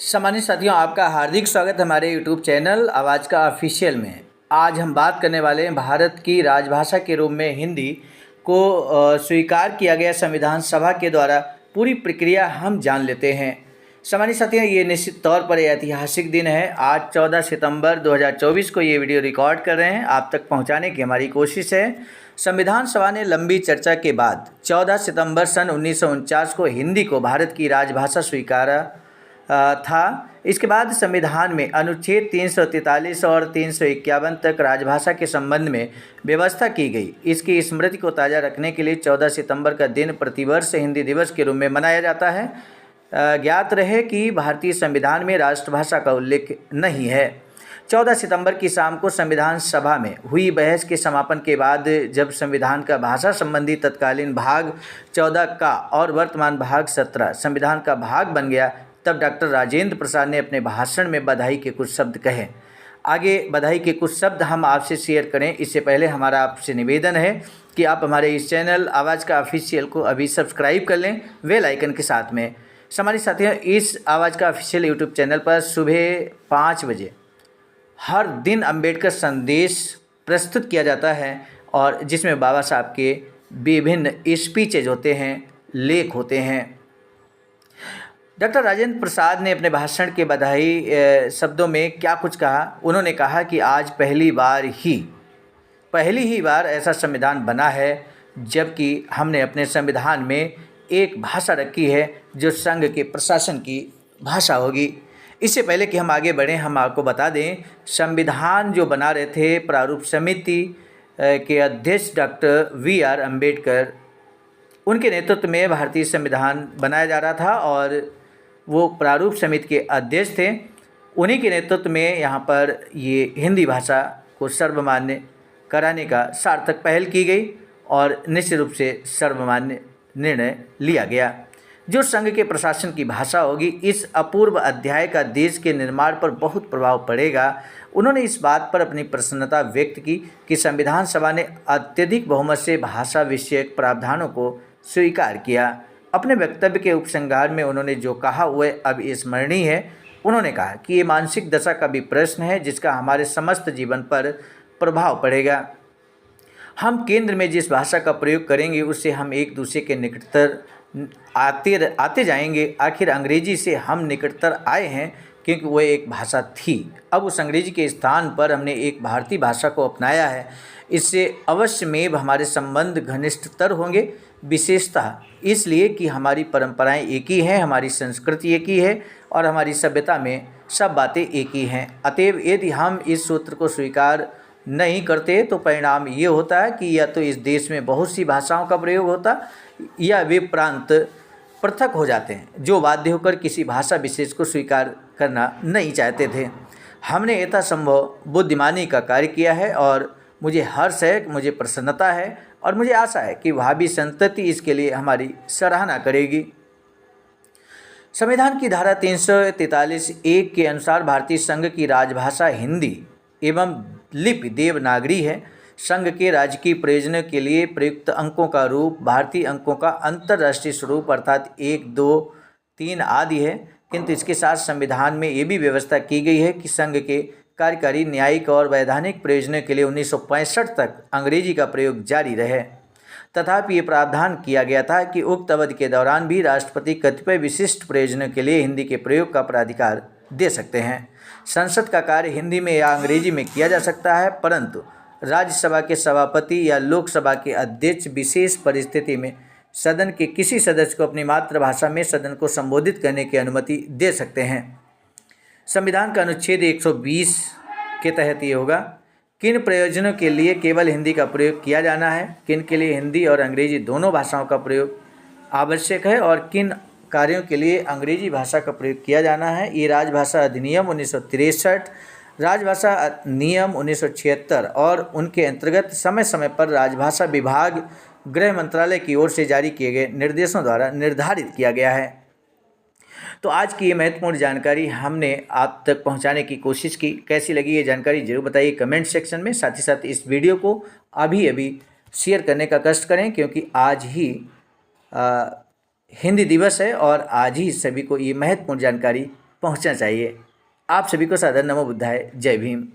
सम्मानित साथियों, आपका हार्दिक स्वागत है हमारे YouTube चैनल आवाज़ का ऑफिशियल में। आज हम बात करने वाले हैं भारत की राजभाषा के रूप में हिंदी को स्वीकार किया गया संविधान सभा के द्वारा। पूरी प्रक्रिया हम जान लेते हैं। सम्मानित साथियों, ये निश्चित तौर पर ऐतिहासिक दिन है। आज 14 सितंबर 2024 को ये वीडियो रिकॉर्ड कर रहे हैं, आप तक पहुंचाने की हमारी कोशिश है। संविधान सभा ने लंबी चर्चा के बाद 14 सितंबर सन 1949 को हिंदी को भारत की राजभाषा स्वीकारा था। इसके बाद संविधान में अनुच्छेद 343 और 351 तक राजभाषा के संबंध में व्यवस्था की गई। इसकी स्मृति को ताज़ा रखने के लिए 14 सितंबर का दिन प्रतिवर्ष हिंदी दिवस के रूप में मनाया जाता है। ज्ञात रहे कि भारतीय संविधान में राष्ट्रभाषा का उल्लेख नहीं है। 14 सितंबर की शाम को संविधान सभा में हुई बहस के समापन के बाद जब संविधान का भाषा संबंधी तत्कालीन भाग 14 का और वर्तमान भाग 17 संविधान का भाग बन गया, तब डॉक्टर राजेंद्र प्रसाद ने अपने भाषण में बधाई के कुछ शब्द कहे। आगे बधाई के कुछ शब्द हम आपसे शेयर करें, इससे पहले हमारा आपसे निवेदन है कि आप हमारे इस चैनल आवाज़ का ऑफिशियल को अभी सब्सक्राइब कर लें बेल आइकन के साथ में। सम्मानित साथियों, इस आवाज़ का ऑफिशियल यूट्यूब चैनल पर सुबह 5 बजे हर दिन अंबेडकर संदेश प्रस्तुत किया जाता है और जिसमें बाबा साहब के विभिन्न स्पीचेज होते हैं, लेख होते हैं। डॉक्टर राजेंद्र प्रसाद ने अपने भाषण के बधाई शब्दों में क्या कुछ कहा। उन्होंने कहा कि आज पहली ही बार ऐसा संविधान बना है जबकि हमने अपने संविधान में एक भाषा रखी है जो संघ के प्रशासन की भाषा होगी। इससे पहले कि हम आगे बढ़ें, हम आपको बता दें, संविधान जो बना रहे थे प्रारूप समिति के अध्यक्ष डॉक्टर वी.आर. अम्बेडकर, उनके नेतृत्व में भारतीय संविधान बनाया जा रहा था और वो प्रारूप समिति के अध्यक्ष थे। उन्हीं के नेतृत्व में यहाँ पर ये हिंदी भाषा को सर्वमान्य कराने का सार्थक पहल की गई और निश्चित रूप से सर्वमान्य निर्णय लिया गया जो संघ के प्रशासन की भाषा होगी। इस अपूर्व अध्याय का देश के निर्माण पर बहुत प्रभाव पड़ेगा। उन्होंने इस बात पर अपनी प्रसन्नता व्यक्त की कि संविधान सभा ने अत्यधिक बहुमत से भाषा विषयक प्रावधानों को स्वीकार किया। अपने वक्तव्य के उपसंहार में उन्होंने जो कहा वह अब स्मरणीय है। उन्होंने कहा कि ये मानसिक दशा का भी प्रश्न है जिसका हमारे समस्त जीवन पर प्रभाव पड़ेगा। हम केंद्र में जिस भाषा का प्रयोग करेंगे उससे हम एक दूसरे के निकटतर आते जाएंगे। आखिर अंग्रेजी से हम निकटतर आए हैं क्योंकि वह एक भाषा थी। अब उस अंग्रेजी के स्थान पर हमने एक भारतीय भाषा को अपनाया है। इससे अवश्यमेव हमारे संबंध घनिष्ठतर होंगे, विशेषतः इसलिए कि हमारी परंपराएं एक ही हैं, हमारी संस्कृति एक ही है और हमारी सभ्यता में सब बातें एक ही हैं। अतएव यदि हम इस सूत्र को स्वीकार नहीं करते तो परिणाम ये होता है कि या तो इस देश में बहुत सी भाषाओं का प्रयोग होता या वे प्रांत पृथक हो जाते हैं जो बाध्य होकर किसी भाषा विशेष को स्वीकार करना नहीं चाहते थे। हमने यथासंभव बुद्धिमानी का कार्य किया है और मुझे हर्ष है, मुझे प्रसन्नता है और मुझे आशा है कि भावी संतति इसके लिए हमारी सराहना करेगी। संविधान की धारा 343(1) के अनुसार भारतीय संघ की राजभाषा हिंदी एवं लिपि देवनागरी है। संघ के राजकीय प्रयोजनों के लिए प्रयुक्त अंकों का रूप भारतीय अंकों का अंतर्राष्ट्रीय स्वरूप अर्थात 1, 2, 3 आदि है, किंतु इसके साथ संविधान में ये भी व्यवस्था की गई है कि संघ के कार्यकारी, न्यायिक और वैधानिक प्रयोजनों के लिए 1965 तक अंग्रेजी का प्रयोग जारी रहे। तथापि ये प्रावधान किया गया था कि उक्त अवधि के दौरान भी राष्ट्रपति कतिपय विशिष्ट प्रयोजनों के लिए हिंदी के प्रयोग का प्राधिकार दे सकते हैं। संसद का कार्य हिंदी में या अंग्रेजी में किया जा सकता है, परंतु राज्यसभा के सभापति या लोकसभा के अध्यक्ष विशेष परिस्थिति में सदन के किसी सदस्य को अपनी मातृभाषा में सदन को संबोधित करने की अनुमति दे सकते हैं। संविधान का अनुच्छेद 120 के तहत ये होगा, किन प्रयोजनों के लिए केवल हिंदी का प्रयोग किया जाना है, किन के लिए हिंदी और अंग्रेजी दोनों भाषाओं का प्रयोग आवश्यक है और किन कार्यों के लिए अंग्रेजी भाषा का प्रयोग किया जाना है। ये राजभाषा अधिनियम 1963, राजभाषा नियम 1976 और उनके अंतर्गत समय समय पर राजभाषा विभाग, गृह मंत्रालय की ओर से जारी किए गए निर्देशों द्वारा निर्धारित किया गया है। तो आज की ये महत्वपूर्ण जानकारी हमने आप तक पहुंचाने की कोशिश की। कैसी लगी ये जानकारी जरूर बताइए कमेंट सेक्शन में। साथ ही साथ इस वीडियो को अभी शेयर करने का कष्ट करें क्योंकि आज ही हिंदी दिवस है और आज ही सभी को ये महत्वपूर्ण जानकारी पहुंचना चाहिए। आप सभी को सादर नमो बुद्धाय। जय भीम।